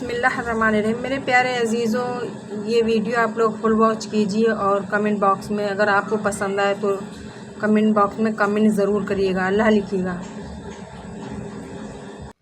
बिस्मिल्लाहिर्रहमानिर्रहीम। मेरे प्यारे अजीज़ों, ये वीडियो आप लोग फुल वॉच कीजिए और कमेंट बॉक्स में अगर आपको पसंद आए तो कमेंट बॉक्स में कमेंट ज़रूर करिएगा, अल्लाह लिखिएगा।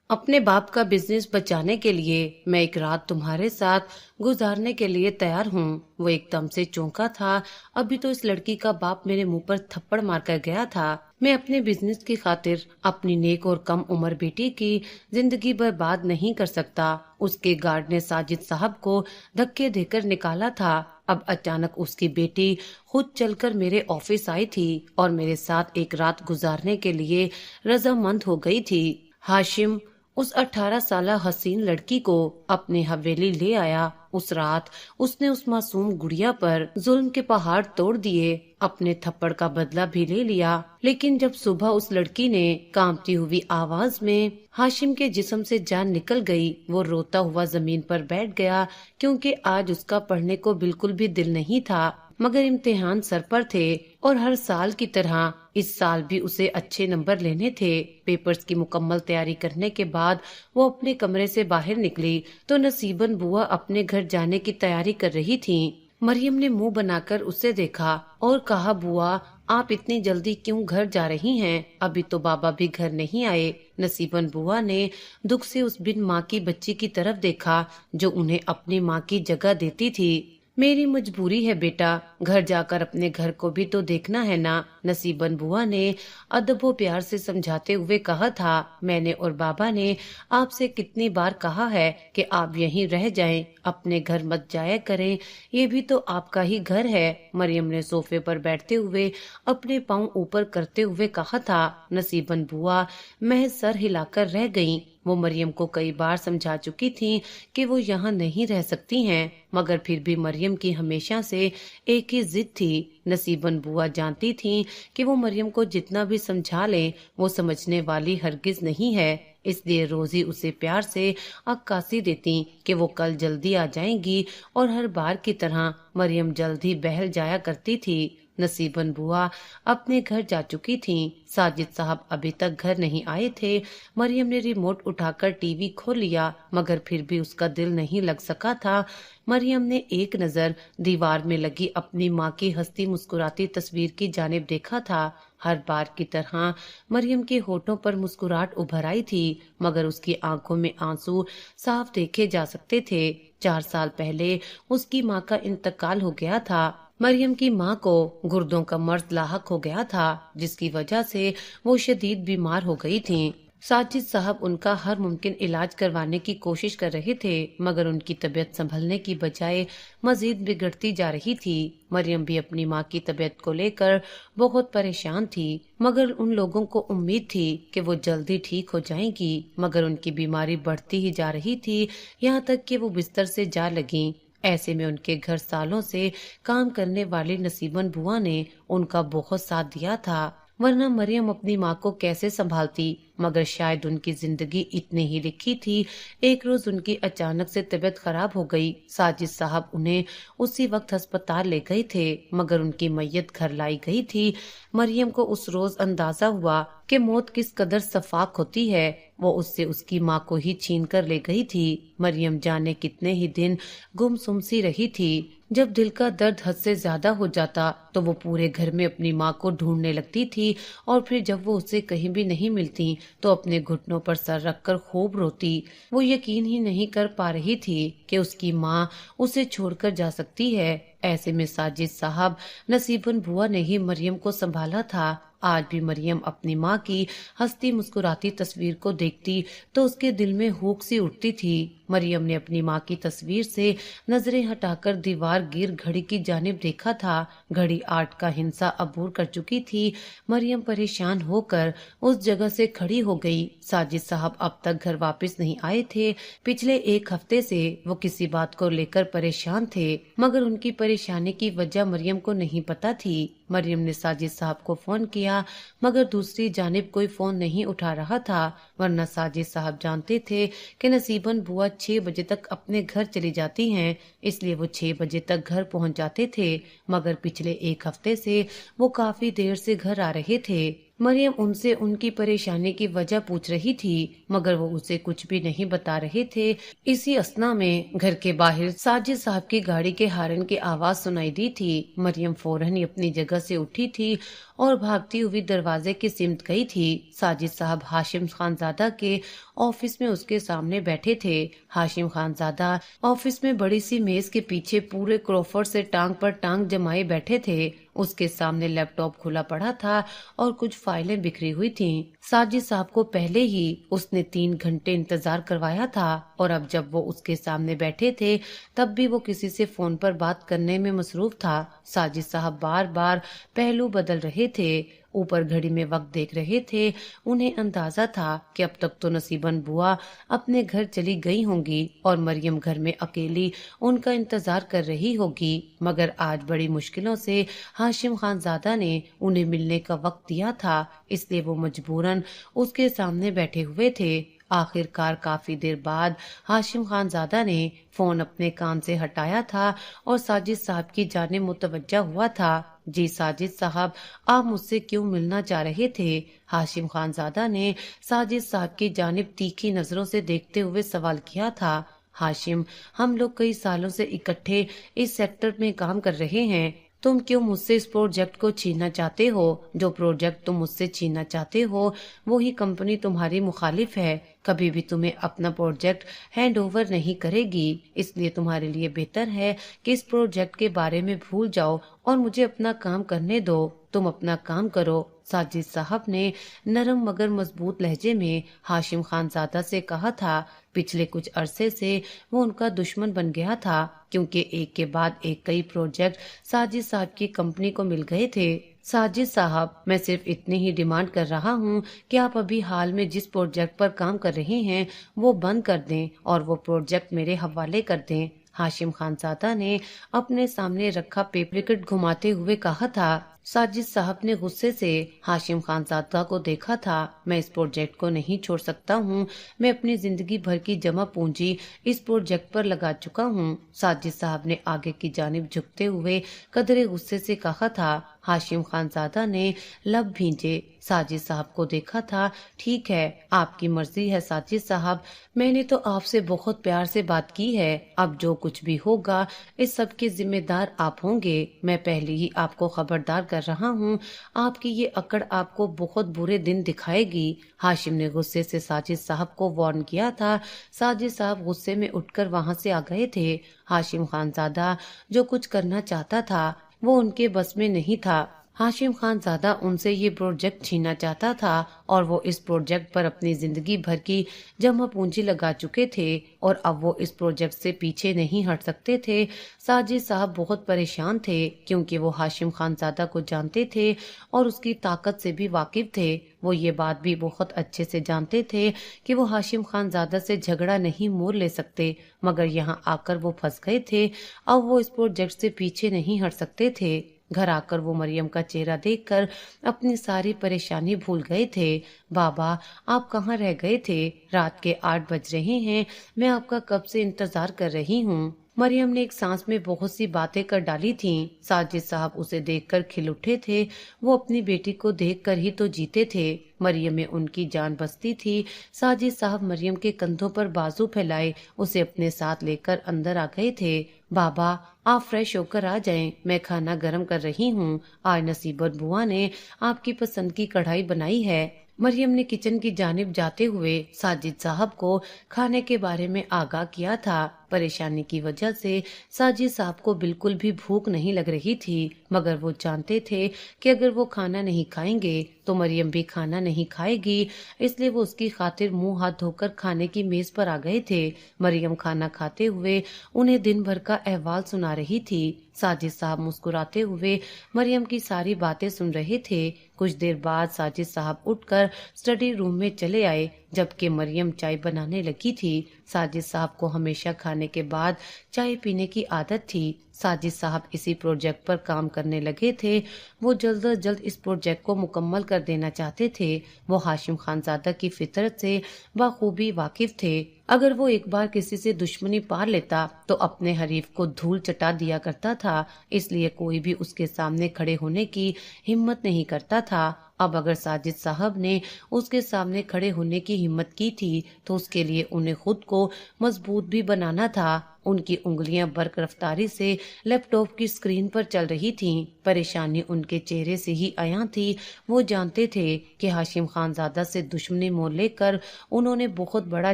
अपने बाप का बिजनेस बचाने के लिए मैं एक रात तुम्हारे साथ गुजारने के लिए तैयार हूँ। वो एकदम से चौंका था। अभी तो इस लड़की का बाप मेरे मुंह पर थप्पड़ मारकर गया था। मैं अपने बिजनेस की खातिर अपनी नेक और कम उम्र बेटी की जिंदगी बर्बाद नहीं कर सकता। उसके गार्ड ने साजिद साहब को धक्के देकर निकाला था। अब अचानक उसकी बेटी खुद चलकर मेरे ऑफिस आई थी और मेरे साथ एक रात गुजारने के लिए रजामंद हो गई थी। हाशिम उस 18 साला हसीन लड़की को अपनी हवेली ले आया। उस रात उसने उस मासूम गुड़िया पर जुल्म के पहाड़ तोड़ दिए, अपने थप्पड़ का बदला भी ले लिया। लेकिन जब सुबह उस लड़की ने कांपती हुई आवाज में हाशिम के जिस्म से जान निकल गई, वो रोता हुआ जमीन पर बैठ गया, क्योंकि आज उसका पढ़ने को बिल्कुल भी दिल नहीं था। मगर इम्तिहान सर पर थे और हर साल की तरह इस साल भी उसे अच्छे नंबर लेने थे। पेपर्स की मुकम्मल तैयारी करने के बाद वो अपने कमरे से बाहर निकली तो नसीबन बुआ अपने घर जाने की तैयारी कर रही थीं। मरियम ने मुंह बनाकर उसे देखा और कहा, बुआ आप इतनी जल्दी क्यों घर जा रही हैं? अभी तो बाबा भी घर नहीं आए। नसीबन बुआ ने दुख से उस बिन माँ की बच्ची की तरफ देखा जो उन्हें अपनी माँ की जगह देती थी। मेरी मजबूरी है बेटा, घर जाकर अपने घर को भी तो देखना है ना, नसीबन बुआ ने अदब व प्यार से समझाते हुए कहा था। मैंने और बाबा ने आपसे कितनी बार कहा है कि आप यहीं रह जाएं, अपने घर मत जाया करें, ये भी तो आपका ही घर है। मरियम ने सोफे पर बैठते हुए अपने पाँव ऊपर करते हुए कहा था। नसीबन बुआ महज सर हिलाकर रह गईं। वो मरियम को कई बार समझा चुकी थी कि वो यहाँ नहीं रह सकती हैं, मगर फिर भी मरियम की हमेशा से एक ही जिद थी। नसीबन बुआ जानती थी कि वो मरियम को जितना भी समझा ले वो समझने वाली हरगिज नहीं है, इसलिए रोजी उसे प्यार से अक्कासी देती कि वो कल जल्दी आ जाएंगी और हर बार की तरह मरियम जल्द ही बहल जाया करती थी। नसीबन बुआ अपने घर जा चुकी थीं। साजिद साहब अभी तक घर नहीं आए थे। मरियम ने रिमोट उठाकर टीवी खोल लिया, मगर फिर भी उसका दिल नहीं लग सका था। मरियम ने एक नजर दीवार में लगी अपनी माँ की हंसती मुस्कुराती तस्वीर की जानिब देखा था। हर बार की तरह मरियम के होठों पर मुस्कुराहट उभर आई थी, मगर उसकी आंखों में आंसू साफ देखे जा सकते थे। 4 साल पहले उसकी माँ का इंतकाल हो गया था। मरियम की माँ को गुर्दों का मर्ज लाहक हो गया था, जिसकी वजह से वो शदीद बीमार हो गई थीं। साजिद साहब उनका हर मुमकिन इलाज करवाने की कोशिश कर रहे थे, मगर उनकी तबीयत संभलने की बजाय मजीद बिगड़ती जा रही थी। मरियम भी अपनी माँ की तबीयत को लेकर बहुत परेशान थी, मगर उन लोगों को उम्मीद थी कि वो जल्दी ठीक हो जाएंगी, मगर उनकी बीमारी बढ़ती ही जा रही थी, यहाँ तक कि वो बिस्तर से जा लगीं। ऐसे में उनके घर सालों से काम करने वाली नसीबन बुआ ने उनका बहुत साथ दिया था, वरना मरियम अपनी माँ को कैसे संभालती। मगर शायद उनकी जिंदगी इतनी ही लिखी थी। एक रोज उनकी अचानक से तबीयत खराब हो गई। साजिद साहब उन्हें उसी वक्त अस्पताल ले गए थे, मगर उनकी मैयत घर लाई गई थी। मरियम को उस रोज अंदाजा हुआ कि मौत किस कदर सफाक होती है। वो उससे उसकी माँ को ही छीन कर ले गई थी। मरियम जाने कितने ही दिन गुमसुम सी रही थी। जब दिल का दर्द हद से ज्यादा हो जाता तो वो पूरे घर में अपनी माँ को ढूंढने लगती थी, और फिर जब वो उसे कहीं भी नहीं मिलती तो अपने घुटनों पर सर रखकर खूब रोती। वो यकीन ही नहीं कर पा रही थी कि उसकी माँ उसे छोड़कर जा सकती है। ऐसे में साजिद साहब नसीबन बुआ ने ही मरियम को संभाला था। आज भी मरियम अपनी माँ की हंसती मुस्कुराती तस्वीर को देखती तो उसके दिल में हुक सी उठती थी। मरियम ने अपनी माँ की तस्वीर से नजरें हटाकर दीवार गिर घड़ी की जानिब देखा था। घड़ी 8 का हिंसा अबूर कर चुकी थी। मरियम परेशान होकर उस जगह से खड़ी हो गई। साजिद साहब अब तक घर वापस नहीं आए थे। पिछले 1 हफ्ते से वो किसी बात को लेकर परेशान थे, मगर उनकी परेशानी की वजह मरियम को नहीं पता थी। मरियम ने साजिद साहब को फोन किया, मगर दूसरी जानिब कोई फोन नहीं उठा रहा था, वरना साजिद साहब जानते थे कि नसीबन बुआ 6 बजे तक अपने घर चली जाती हैं, इसलिए वो 6 बजे तक घर पहुंच जाते थे। मगर पिछले 1 हफ्ते से वो काफी देर से घर आ रहे थे। मरियम उनसे उनकी परेशानी की वजह पूछ रही थी, मगर वो उसे कुछ भी नहीं बता रहे थे। इसी असना में घर के बाहर साजिद साहब की गाड़ी के हॉर्न की आवाज सुनाई दी थी। मरियम फौरन ही अपनी जगह से उठी थी और भागती हुई दरवाजे की सिमत गई थी। साजिद साहब हाशिम खानजादा के ऑफिस में उसके सामने बैठे थे। हाशिम खानजादा ऑफिस में बड़ी सी मेज के पीछे पूरे क्रोफर्ड से टांग पर टांग जमाए बैठे थे। उसके सामने लैपटॉप खुला पड़ा था और कुछ फाइलें बिखरी हुई थीं। साजिद साहब को पहले ही उसने 3 घंटे इंतजार करवाया था और अब जब वो उसके सामने बैठे थे तब भी वो किसी से फोन पर बात करने में मसरूफ था। साजिद साहब बार बार पहलू बदल रहे थे, ऊपर घड़ी में वक्त देख रहे थे। उन्हें अंदाजा था कि अब तक तो नसीबन बुआ अपने घर चली गई होंगी और मरियम घर में अकेली उनका इंतजार कर रही होगी, मगर आज बड़ी मुश्किलों से हाशिम खानजादा ने उन्हें मिलने का वक्त दिया था, इसलिए वो मजबूरन उसके सामने बैठे हुए थे। आखिरकार काफी देर बाद हाशिम खानजादा ने फोन अपने कान से हटाया था और साजिद साहब की जानिब मुतवज्जा हुआ था। जी साजिद साहब, आप मुझसे क्यों मिलना चाह रहे थे? हाशिम खानजादा ने साजिद साहब की जानिब तीखी नजरों से देखते हुए सवाल किया था। हाशिम, हम लोग कई सालों से इकट्ठे इस सेक्टर में काम कर रहे हैं। तुम क्यों मुझसे इस प्रोजेक्ट को छीनना चाहते हो? जो प्रोजेक्ट तुम मुझसे छीनना चाहते हो वो ही कंपनी तुम्हारी मुखालिफ है, कभी भी तुम्हें अपना प्रोजेक्ट हैंड ओवर नहीं करेगी। इसलिए तुम्हारे लिए बेहतर है कि इस प्रोजेक्ट के बारे में भूल जाओ और मुझे अपना काम करने दो। तुम अपना काम करो। साजिद साहब ने नरम मगर मजबूत लहजे में हाशिम खानजादा से कहा था। पिछले कुछ अरसे से वो उनका दुश्मन बन गया था, क्योंकि एक के बाद एक कई प्रोजेक्ट साजिद साहब की कंपनी को मिल गए थे। साजिद साहब, मैं सिर्फ इतनी ही डिमांड कर रहा हूँ कि आप अभी हाल में जिस प्रोजेक्ट पर काम कर रहे हैं वो बंद कर दें और वो प्रोजेक्ट मेरे हवाले कर दें। हाशिम खानजादा ने अपने सामने रखा पेपरकट घुमाते हुए कहा था। साजिद साहब ने गुस्से से हाशिम खानजादा को देखा था। मैं इस प्रोजेक्ट को नहीं छोड़ सकता हूँ। मैं अपनी जिंदगी भर की जमा पूंजी इस प्रोजेक्ट पर लगा चुका हूँ। साजिद साहब ने आगे की जानिब झुकते हुए कदरे गुस्से से कहा था। हाशिम खानजादा ने लब भींचे साजिद साहब को देखा था। ठीक है, आपकी मर्जी है साजिद साहब, मैंने तो आपसे बहुत प्यार से बात की है। अब जो कुछ भी होगा इस सब के जिम्मेदार आप होंगे। मैं पहले ही आपको खबरदार कर रहा हूँ, आपकी ये अकड़ आपको बहुत बुरे दिन दिखाएगी। हाशिम ने गुस्से से साजिद साहब को वार्न किया था। साजिद साहब गुस्से में उठकर वहां से आ गए थे। हाशिम खानजादा जो कुछ करना चाहता था वो उनके बस में नहीं था। हाशिम खानजादा उनसे ये प्रोजेक्ट छीनना चाहता था और वो इस प्रोजेक्ट पर अपनी जिंदगी भर की जमा पूंजी लगा चुके थे और अब वो इस प्रोजेक्ट से पीछे नहीं हट सकते थे। साजिद साहब बहुत परेशान थे क्योंकि वो हाशिम खानजादा को जानते थे और उसकी ताकत से भी वाकिफ थे। वो ये बात भी बहुत अच्छे से जानते थे कि वो हाशिम खानजादा से झगड़ा नहीं मोल ले सकते, मगर यहाँ आकर वो फंस गए थे। अब वो इस प्रोजेक्ट से पीछे नहीं हट सकते थे। घर आकर वो मरियम का चेहरा देखकर अपनी सारी परेशानी भूल गए थे। बाबा, आप कहाँ रह गए थे? रात के 8 बज रहे हैं, मैं आपका कब से इंतजार कर रही हूँ। मरियम ने एक सांस में बहुत सी बातें कर डाली थीं। साजिद साहब उसे देखकर खिल उठे थे। वो अपनी बेटी को देखकर ही तो जीते थे। मरियम में उनकी जान बसती थी। साजिद साहब मरियम के कंधों पर बाजू फैलाए उसे अपने साथ लेकर अंदर आ गए थे। बाबा, आप फ्रेश होकर आ जाएं, मैं खाना गर्म कर रही हूँ। आज नसीबत बुआ ने आपकी पसंद की कढ़ाई बनाई है। मरियम ने किचन की जानिब जाते हुए साजिद साहब को खाने के बारे में आगाह किया था। परेशानी की वजह से साजिद साहब को बिल्कुल भी भूख नहीं लग रही थी, मगर वो जानते थे कि अगर वो खाना नहीं खाएंगे तो मरियम भी खाना नहीं खाएगी, इसलिए वो उसकी खातिर मुंह हाथ धोकर खाने की मेज पर आ गए थे। मरियम खाना खाते हुए उन्हें दिन भर का अहवाल सुना रही थी। साजिद साहब मुस्कुराते हुए मरियम की सारी बातें सुन रहे थे। कुछ देर बाद साजिद साहब उठकर स्टडी रूम में चले आए, जबकि मरियम चाय बनाने लगी थी। साजिद साहब को हमेशा खाने के बाद चाय पीने की आदत थी। साजिद साहब इसी प्रोजेक्ट पर काम करने लगे थे। वो जल्द अज जल्द इस प्रोजेक्ट को मुकम्मल कर देना चाहते थे। वो हाशिम खानजादा की फितरत से बखूबी वाकिफ थे। अगर वो एक बार किसी से दुश्मनी पार लेता तो अपने हरीफ को धूल चटा दिया करता था, इसलिए कोई भी उसके सामने खड़े होने की हिम्मत नहीं करता था। अब अगर साजिद साहब ने उसके सामने खड़े होने की हिम्मत की थी तो उसके लिए उन्हें खुद को मजबूत भी बनाना था। उनकी उंगलियां बर्क रफ्तारी से लैपटॉप की स्क्रीन पर चल रही थीं। परेशानी उनके चेहरे से ही आया थी। वो जानते थे कि हाशिम खानजादा से दुश्मनी मोल लेकर उन्होंने बहुत बड़ा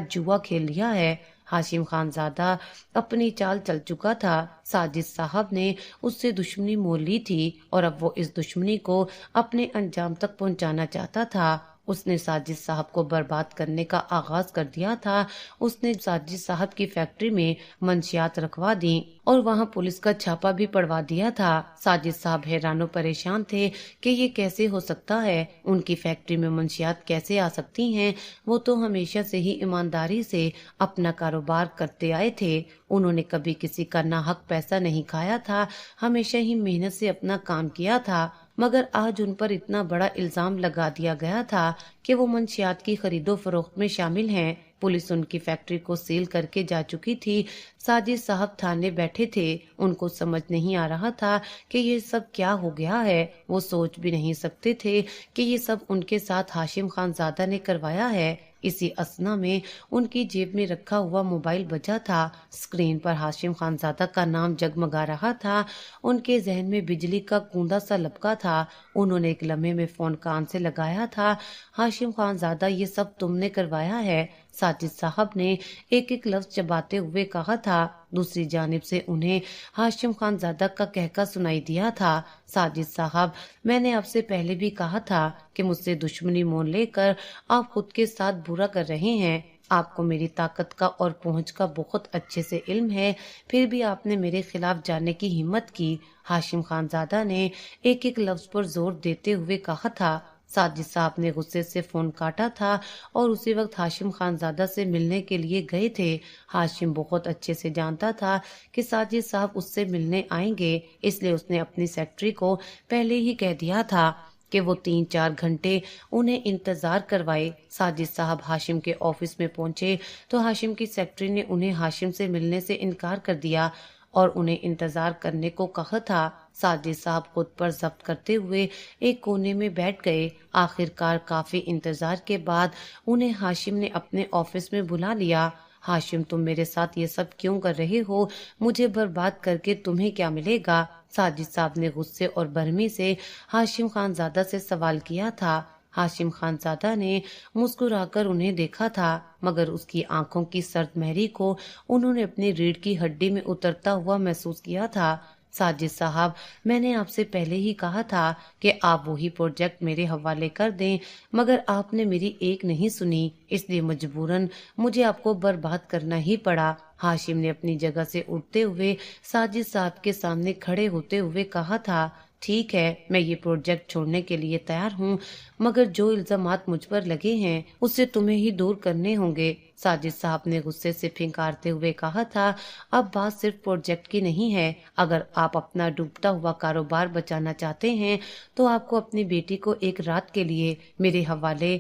जुआ खेल लिया है। हाशिम खानजादा अपनी चाल चल चुका था। साजिद साहब ने उससे दुश्मनी मोल ली थी और अब वो इस दुश्मनी को अपने अंजाम तक पहुंचाना चाहता था। उसने साजिद साहब को बर्बाद करने का आगाज कर दिया था। उसने साजिद साहब की फैक्ट्री में मंशियात रखवा दी और वहां पुलिस का छापा भी पड़वा दिया था। साजिद साहब हैरानो परेशान थे कि ये कैसे हो सकता है, उनकी फैक्ट्री में मंशियात कैसे आ सकती हैं। वो तो हमेशा से ही ईमानदारी से अपना कारोबार करते आए थे। उन्होंने कभी किसी का नाहक पैसा नहीं खाया था, हमेशा ही मेहनत से अपना काम किया था। मगर आज उन पर इतना बड़ा इल्जाम लगा दिया गया था कि वो मंशियात की खरीदो फरोख्त में शामिल हैं। पुलिस उनकी फैक्ट्री को सील करके जा चुकी थी। साजिद साहब थाने बैठे थे। उनको समझ नहीं आ रहा था कि ये सब क्या हो गया है। वो सोच भी नहीं सकते थे कि ये सब उनके साथ हाशिम खानजादा ने करवाया है। इसी असना में उनकी जेब में रखा हुआ मोबाइल बजा था। स्क्रीन पर हाशिम खानजादा का नाम जगमगा रहा था। उनके जहन में बिजली का कूंदा सा लपका था। उन्होंने एक लम्हे में फोन कान से लगाया था। हाशिम खानजादा, ये सब तुमने करवाया है? साजिद साहब ने एक एक लफ्ज चबाते हुए कहा था। दूसरी जानिब से उन्हें हाशिम खानजादा का कहका सुनाई दिया था। साजिद साहब, मैंने आपसे पहले भी कहा था कि मुझसे दुश्मनी मोल लेकर आप खुद के साथ बुरा कर रहे हैं। आपको मेरी ताकत का और पहुंच का बहुत अच्छे से इल्म है, फिर भी आपने मेरे खिलाफ जाने की हिम्मत की। हाशिम खानजादा ने एक एक लफ्ज पर जोर देते हुए कहा था। साजिद साहब ने गुस्से से फोन काटा था और उसी वक्त हाशिम खानजादा से मिलने के लिए गए थे। हाशिम बहुत अच्छे से जानता था कि साजिद साहब उससे मिलने आएंगे, इसलिए उसने अपनी सेक्रेटरी को पहले ही कह दिया था कि वो 3-4 घंटे उन्हें इंतजार करवाए। साजिद साहब हाशिम के ऑफिस में पहुंचे तो हाशिम की सेक्रेटरी ने उन्हें हाशिम से मिलने से इनकार कर दिया और उन्हें इंतजार करने को कहा था। साजिद साहब खुद पर जब्त करते हुए एक कोने में बैठ गए। आखिरकार काफी इंतजार के बाद उन्हें हाशिम ने अपने ऑफिस में बुला लिया। हाशिम, तुम मेरे साथ ये सब क्यों कर रहे हो? मुझे बर्बाद करके तुम्हें क्या मिलेगा? साजिद साहब ने गुस्से और बरहमी से हाशिम खानजादा से सवाल किया था। हाशिम खानजादा ने मुस्कुराकर उन्हें देखा था, मगर उसकी आंखों की सर्द मेहरी को उन्होंने अपनी रीढ़ की हड्डी में उतरता हुआ महसूस किया था। साजिद साहब, मैंने आपसे पहले ही कहा था कि आप वही प्रोजेक्ट मेरे हवाले कर दें, मगर आपने मेरी एक नहीं सुनी, इसलिए मजबूरन मुझे आपको बर्बाद करना ही पड़ा। हाशिम ने अपनी जगह से उठते हुए साजिद साहब के सामने खड़े होते हुए कहा था, ठीक है, मैं ये प्रोजेक्ट छोड़ने के लिए तैयार हूँ, मगर जो इल्जामात मुझ पर लगे हैं उससे तुम्हें ही दूर करने होंगे। साजिद साहब ने गुस्से से फिंकारते हुए कहा था, अब बात सिर्फ प्रोजेक्ट की नहीं है। अगर आप अपना डूबता हुआ कारोबार बचाना चाहते हैं तो आपको अपनी बेटी को एक रात के लिए मेरे हवाले।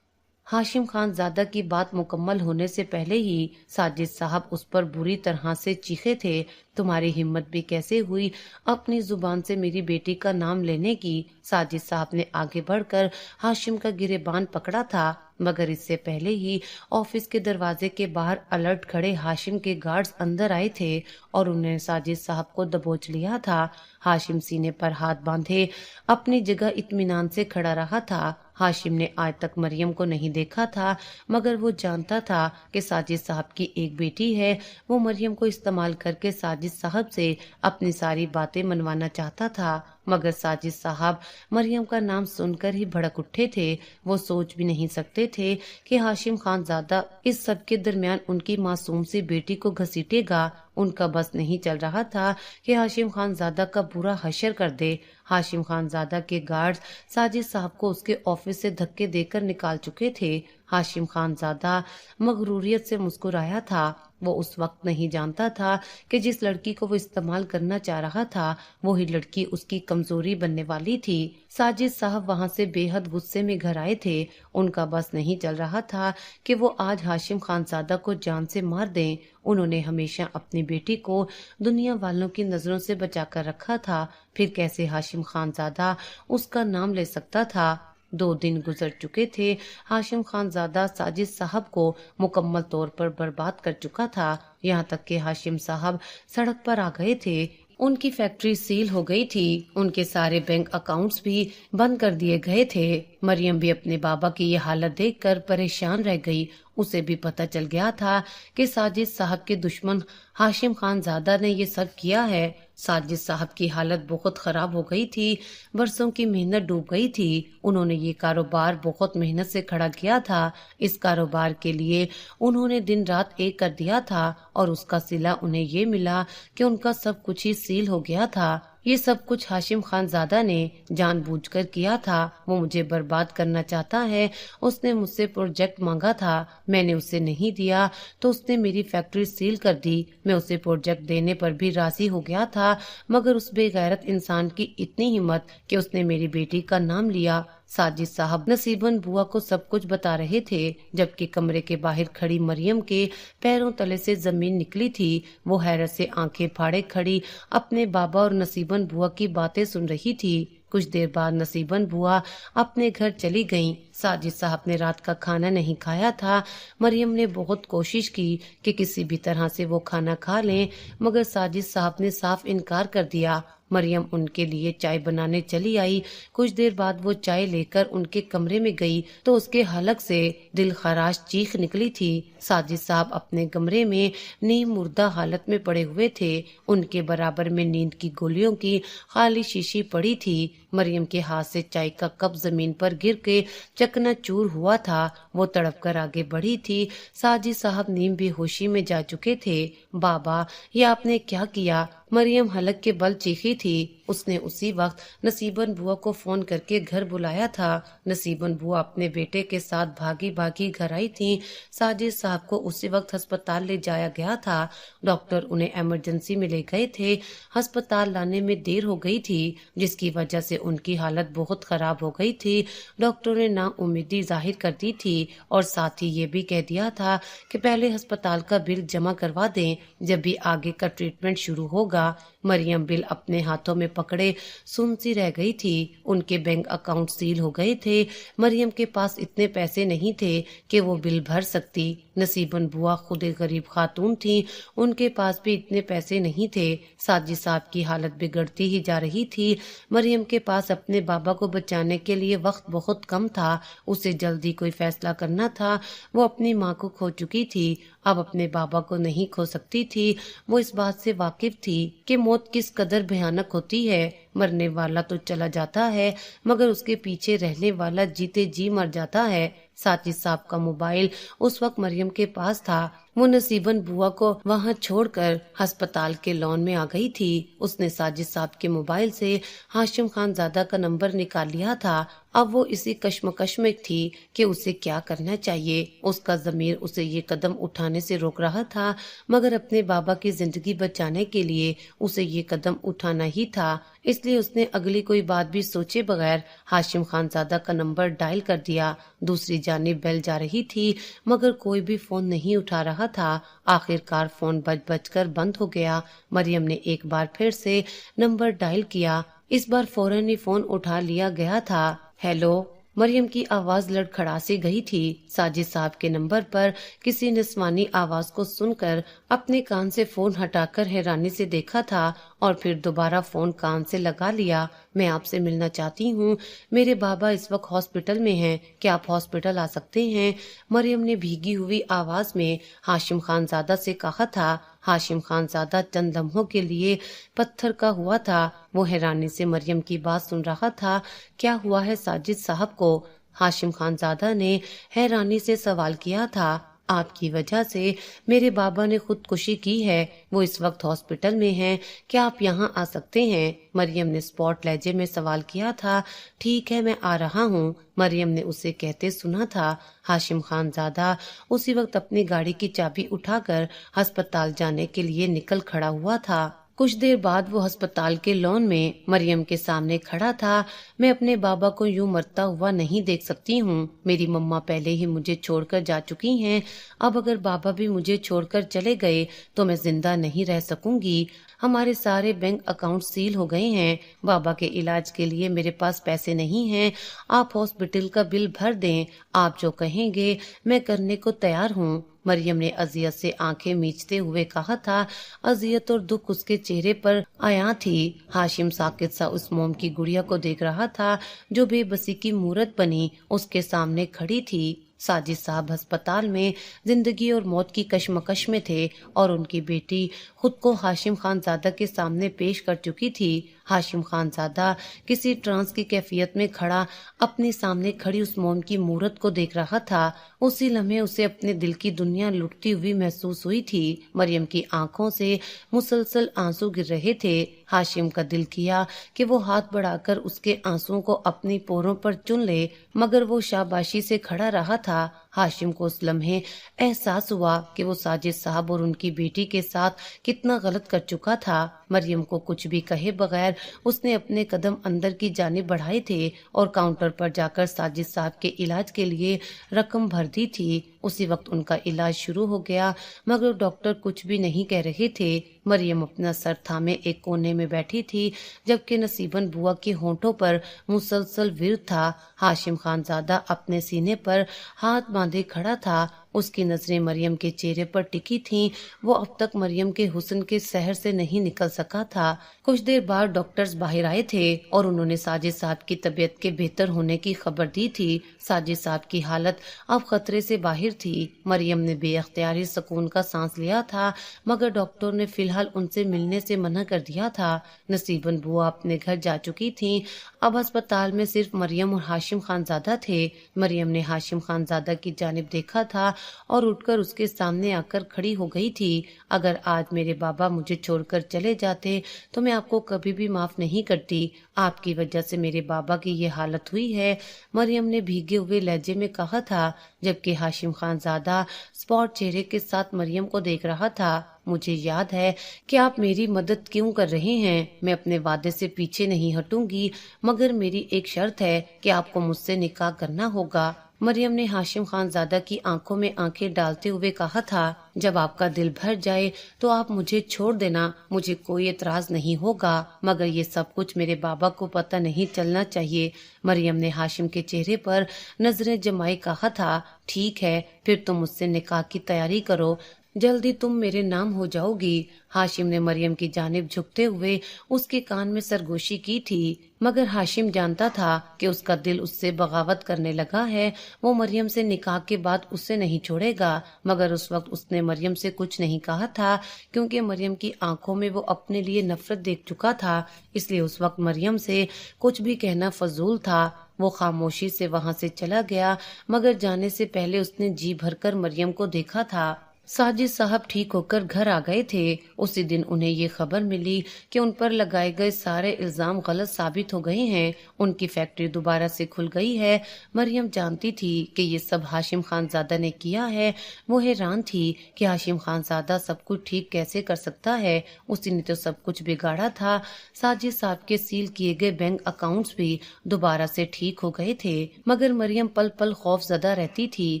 हाशिम खानजादा की बात मुकम्मल होने से पहले ही साजिद साहब उस पर बुरी तरह से चीखे थे। तुम्हारी हिम्मत भी कैसे हुई अपनी जुबान से मेरी बेटी का नाम लेने की? साजिद साहब ने आगे बढ़कर हाशिम का गिरेबान पकड़ा था, मगर इससे पहले ही ऑफिस के दरवाजे के बाहर अलर्ट खड़े हाशिम के गार्ड्स अंदर आए थे और उन्हें साजिद साहब को दबोच लिया था। हाशिम सीने पर हाथ बांधे अपनी जगह इत्मीनान से खड़ा रहा था। हाशिम ने आज तक मरियम को नहीं देखा था, मगर वो जानता था कि साजिद साहब की एक बेटी है। वो मरियम को इस्तेमाल करके साजिद साहब से अपनी सारी बातें मनवाना चाहता था, मगर साजिद साहब मरियम का नाम सुनकर ही भड़क उठे थे। वो सोच भी नहीं सकते थे कि हाशिम खानजादा इस सब के दरमियान उनकी मासूम सी बेटी को घसीटेगा। उनका बस नहीं चल रहा था कि हाशिम खानजादा का बुरा हशर कर दे। हाशिम खानजादा के गार्ड्स साजिद साहब को उसके ऑफिस से धक्के देकर निकाल चुके थे। हाशिम खानजादा मगरूरियत से मुस्कुराया था। वो उस वक्त नहीं जानता था कि जिस लड़की को वो इस्तेमाल करना चाह रहा था वही लड़की उसकी कमजोरी बनने वाली थी। साजिद साहब वहां से बेहद गुस्से में घर आए थे। उनका बस नहीं चल रहा था कि वो आज हाशिम खानजादा को जान से मार दें। उन्होंने हमेशा अपनी बेटी को दुनिया वालों की नजरों से बचाकर रखा था, फिर कैसे हाशिम खानजादा उसका नाम ले सकता था। 2 दिन गुजर चुके थे। हाशिम खानजादा साजिद साहब को मुकम्मल तौर पर बर्बाद कर चुका था। यहाँ तक कि हाशिम साहब सड़क पर आ गए थे। उनकी फैक्ट्री सील हो गई थी। उनके सारे बैंक अकाउंट्स भी बंद कर दिए गए थे। मरियम भी अपने बाबा की ये हालत देखकर परेशान रह गई। उसे भी पता चल गया था कि साजिद साहब के दुश्मन हाशिम खानजादा ने ये सब किया है। साजिद साहब की हालत बहुत खराब हो गई थी। बरसों की मेहनत डूब गई थी। उन्होंने ये कारोबार बहुत मेहनत से खड़ा किया था। इस कारोबार के लिए उन्होंने दिन रात एक कर दिया था और उसका सिला उन्हें ये मिला कि उनका सब कुछ ही सील हो गया था। ये सब कुछ हाशिम खानजादा ने जानबूझकर किया था। वो मुझे बर्बाद करना चाहता है। उसने मुझसे प्रोजेक्ट मांगा था, मैंने उसे नहीं दिया तो उसने मेरी फैक्ट्री सील कर दी। मैं उसे प्रोजेक्ट देने पर भी राजी हो गया था, मगर उस बेगैरत इंसान की इतनी हिम्मत कि उसने मेरी बेटी का नाम लिया। साजिद साहब नसीबन बुआ को सब कुछ बता रहे थे, जबकि कमरे के बाहर खड़ी मरियम के पैरों तले से जमीन निकली थी। वो हैरत से आंखें फाड़े खड़ी अपने बाबा और नसीबन बुआ की बातें सुन रही थी। कुछ देर बाद नसीबन बुआ अपने घर चली गईं। साजिद साहब ने रात का खाना नहीं खाया था। मरियम ने बहुत कोशिश की कि किसी भी तरह से वो खाना खा लें, मगर साजिद साहब ने साफ इनकार कर दिया। मरियम उनके लिए चाय बनाने चली आई। कुछ देर बाद वो चाय लेकर उनके कमरे में गई तो उसके हलक से दिल खराश चीख निकली थी। साजिद साहब अपने कमरे में नीम मुर्दा हालत में पड़े हुए थे। उनके बराबर में नींद की गोलियों की खाली शीशी पड़ी थी। मरियम के हाथ से चाय का कप जमीन पर गिर के चकनाचूर हुआ था। वो तड़प कर आगे बढ़ी थी। साजिद साहब नीम बेहोशी में जा चुके थे। बाबा, ये आपने क्या किया? मरियम हलक के बल चीखी थी। उसने उसी वक्त नसीबन बुआ को फोन करके घर बुलाया था। नसीबन बुआ अपने बेटे के साथ भागी भागी घर आई थी। साजिद साहब को उसी वक्त अस्पताल ले जाया गया था। डॉक्टर उन्हें इमरजेंसी में ले गए थे। अस्पताल लाने में देर हो गई थी, जिसकी वजह से उनकी हालत बहुत खराब हो गई थी। डॉक्टर ने नाउम्मीदी जाहिर कर दी थी और साथ ही ये भी कह दिया था कि पहले अस्पताल का बिल जमा करवा दें, जब भी आगे का ट्रीटमेंट शुरू होगा। मरियम बिल अपने हाथों में पकड़े सुन सी रह गई थी। उनके बैंक अकाउंट सील हो गए थे। मरियम के पास इतने पैसे नहीं थे कि वो बिल भर सकती। नसीबन बुआ खुद एक गरीब खातून थी, उनके पास भी इतने पैसे नहीं थे। साजिद साहब की हालत बिगड़ती ही जा रही थी। मरियम के पास अपने बाबा को बचाने के लिए वक्त बहुत कम था। उसे जल्दी कोई फैसला करना था। वो अपनी माँ को खो चुकी थी, अब अपने बाबा को नहीं खो सकती थी। वो इस बात से वाकिफ थी कि मौत किस कदर भयानक होती है। मरने वाला तो चला जाता है, मगर उसके पीछे रहने वाला जीते जी मर जाता है। साजिद साहब का मोबाइल उस वक्त मरियम के पास था। वो नसीबन बुआ को वहां छोड़कर अस्पताल के लॉन में आ गई थी। उसने साजिद साहब के मोबाइल से हाशिम खानजादा का नंबर निकाल लिया था। अब वो इसी कश्मकश में थी कि उसे क्या करना चाहिए। उसका ज़मीर उसे ये कदम उठाने से रोक रहा था, मगर अपने बाबा की जिंदगी बचाने के लिए उसे ये कदम उठाना ही था। इसलिए उसने अगली कोई बात भी सोचे बगैर हाशिम खानजादा का नंबर डायल कर दिया। दूसरी जानिब बेल जा रही थी, मगर कोई भी फोन नहीं उठा रहा था। आखिरकार फोन बज कर बंद हो गया। मरियम ने एक बार फिर से नंबर डायल किया। इस बार फौरन ही फोन उठा लिया गया था। हेलो, मरियम की आवाज लड़खड़ासी गई थी। साजिद साहब के नंबर पर किसी निस्वानी आवाज को सुनकर अपने कान से फोन हटाकर हैरानी से देखा था और फिर दोबारा फोन कान से लगा लिया। मैं आपसे मिलना चाहती हूँ, मेरे बाबा इस वक्त हॉस्पिटल में हैं, क्या आप हॉस्पिटल आ सकते हैं? मरियम ने भीगी हुई आवाज में हाशिम खानजादा से कहा था। हाशिम खानजादा चंद लम्हों के लिए पत्थर का हुआ था। वो हैरानी से मरियम की बात सुन रहा था। क्या हुआ है साजिद साहब को? हाशिम खानजादा ने हैरानी से सवाल किया था। آپ کی وجہ سے میرے بابا نے خودکشی کی ہے، وہ اس وقت ہاسپٹل میں ہیں، کیا آپ یہاں آ سکتے ہیں؟ مریم نے اسپاٹ لہجے میں سوال کیا تھا۔ ٹھیک ہے، میں آ رہا ہوں، مریم نے اسے کہتے سنا تھا۔ ہاشم خان زادہ اسی وقت اپنی گاڑی کی چابی اٹھا کر ہسپتال جانے کے لیے نکل کھڑا ہوا تھا۔ کچھ دیر بعد وہ ہسپتال کے لان میں مریم کے سامنے کھڑا تھا۔ میں اپنے بابا کو یوں مرتا ہوا نہیں دیکھ سکتی ہوں، میری مما پہلے ہی مجھے چھوڑ کر جا چکی ہیں، اب اگر بابا بھی مجھے چھوڑ کر چلے گئے تو میں زندہ نہیں رہ سکوں گی۔ ہمارے سارے بینک اکاؤنٹ سیل ہو گئے ہیں، بابا کے علاج کے لیے میرے پاس پیسے نہیں ہیں، آپ ہاسپٹل کا بل بھر دیں، آپ جو کہیں گے میں کرنے کو تیار ہوں، مریم نے اذیت سے آنکھیں میچتے ہوئے کہا تھا۔ اذیت اور دکھ اس کے چہرے پر عیاں تھی۔ ہاشم ساکت سا اس موم کی گڑیا کو دیکھ رہا تھا جو بے بسی کی مورت بنی اس کے سامنے کھڑی تھی۔ ساجد صاحب ہسپتال میں زندگی اور موت کی کشمکش میں تھے اور ان کی بیٹی خود کو ہاشم خان زادہ کے سامنے پیش کر چکی تھی۔ ہاشم خان زادہ کسی ٹرانس کی کیفیت میں کھڑا اپنے سامنے کھڑی اس موم کی مورت کو دیکھ رہا تھا۔ اسی لمحے اسے اپنے دل کی دنیا لٹتی ہوئی محسوس ہوئی تھی۔ مریم کی آنکھوں سے مسلسل آنسو گر رہے تھے۔ ہاشم کا دل کیا کہ وہ ہاتھ بڑھا کر اس کے آنسوؤں کو اپنی پوروں پر چن لے، مگر وہ شاباشی سے کھڑا رہا تھا۔ ہاشم کو اس لمحے احساس ہوا کہ وہ ساجد صاحب اور ان کی بیٹی کے ساتھ کتنا غلط کر چکا تھا۔ مریم کو کچھ بھی کہے بغیر اس نے اپنے قدم اندر کی جانب بڑھائے تھے اور کاؤنٹر پر جا کر ساجد صاحب کے علاج کے لیے رقم بھر دی تھی۔ اسی وقت ان کا علاج شروع ہو گیا، مگر ڈاکٹر کچھ بھی نہیں کہہ رہے تھے۔ مریم اپنا سر تھامے ایک کونے میں بیٹھی تھی، جبکہ نصیبن بوا کے ہونٹوں پر مسلسل ورد تھا۔ ہاشم خان زادہ اپنے سینے پر ہاتھ باندھے کھڑا تھا، اس کی نظریں مریم کے چہرے پر ٹکی تھیں۔ وہ اب تک مریم کے حسن کے سحر سے نہیں نکل سکا تھا۔ کچھ دیر بعد ڈاکٹرز باہر آئے تھے اور انہوں نے ساجد صاحب کی طبیعت کے بہتر ہونے کی خبر دی تھی۔ ساجد صاحب کی حالت اب خطرے سے باہر تھی۔ مریم نے بے اختیاری سکون کا سانس لیا تھا، مگر ڈاکٹر نے فی الحال ان سے ملنے سے منع کر دیا تھا۔ نصیبن بوا اپنے گھر جا چکی تھیں، اب ہسپتال میں صرف مریم اور ہاشم خان زادہ تھے۔ مریم نے ہاشم خان زادہ کی جانب دیکھا تھا اور اٹھ کر اس کے سامنے آ کر کھڑی ہو گئی تھی۔ اگر آج میرے بابا مجھے چھوڑ کر چلے جاتے تو میں آپ کو کبھی بھی معاف نہیں کرتی، آپ کی وجہ سے میرے بابا کی یہ حالت ہوئی ہے، مریم نے بھیگے ہوئے لہجے میں کہا تھا، جبکہ ہاشم خان زادہ اسپاٹ چہرے کے ساتھ مریم کو دیکھ رہا تھا۔ مجھے یاد ہے کہ آپ میری مدد کیوں کر رہے ہیں، میں اپنے وعدے سے پیچھے نہیں ہٹوں گی، مگر میری ایک شرط ہے کہ آپ کو مجھ سے نکاح کرنا ہوگا، مریم نے ہاشم خان زادہ کی آنکھوں میں آنکھیں ڈالتے ہوئے کہا تھا۔ جب آپ کا دل بھر جائے تو آپ مجھے چھوڑ دینا، مجھے کوئی اعتراض نہیں ہوگا، مگر یہ سب کچھ میرے بابا کو پتہ نہیں چلنا چاہیے، مریم نے ہاشم کے چہرے پر نظریں جمائے کہا تھا۔ ٹھیک ہے، پھر تم مجھ سے نکاح کی تیاری کرو، جلدی تم میرے نام ہو جاؤ گی، ہاشم نے مریم کی جانب جھکتے ہوئے اس کے کان میں سرگوشی کی تھی، مگر ہاشم جانتا تھا کہ اس کا دل اس سے بغاوت کرنے لگا ہے، وہ مریم سے نکاح کے بعد اسے نہیں چھوڑے گا، مگر اس وقت اس نے مریم سے کچھ نہیں کہا تھا کیونکہ مریم کی آنکھوں میں وہ اپنے لیے نفرت دیکھ چکا تھا، اس لیے اس وقت مریم سے کچھ بھی کہنا فضول تھا۔ وہ خاموشی سے وہاں سے چلا گیا، مگر جانے سے پہلے اس نے جی بھر کر مریم کو دیکھا تھا۔ ساجد صاحب ٹھیک ہو کر گھر آ گئے تھے۔ اسی دن انہیں یہ خبر ملی کہ ان پر لگائے گئے سارے الزام غلط ثابت ہو گئے ہیں، ان کی فیکٹری دوبارہ سے کھل گئی ہے۔ مریم جانتی تھی کہ یہ سب ہاشم خان زادہ نے کیا ہے، وہ حیران تھی کہ ہاشم خان زادہ سب کچھ ٹھیک کیسے کر سکتا ہے، اسی نے تو سب کچھ بگاڑا تھا۔ ساجد صاحب کے سیل کیے گئے بینک اکاؤنٹس بھی دوبارہ سے ٹھیک ہو گئے تھے، مگر مریم پل پل خوف زدہ رہتی تھی۔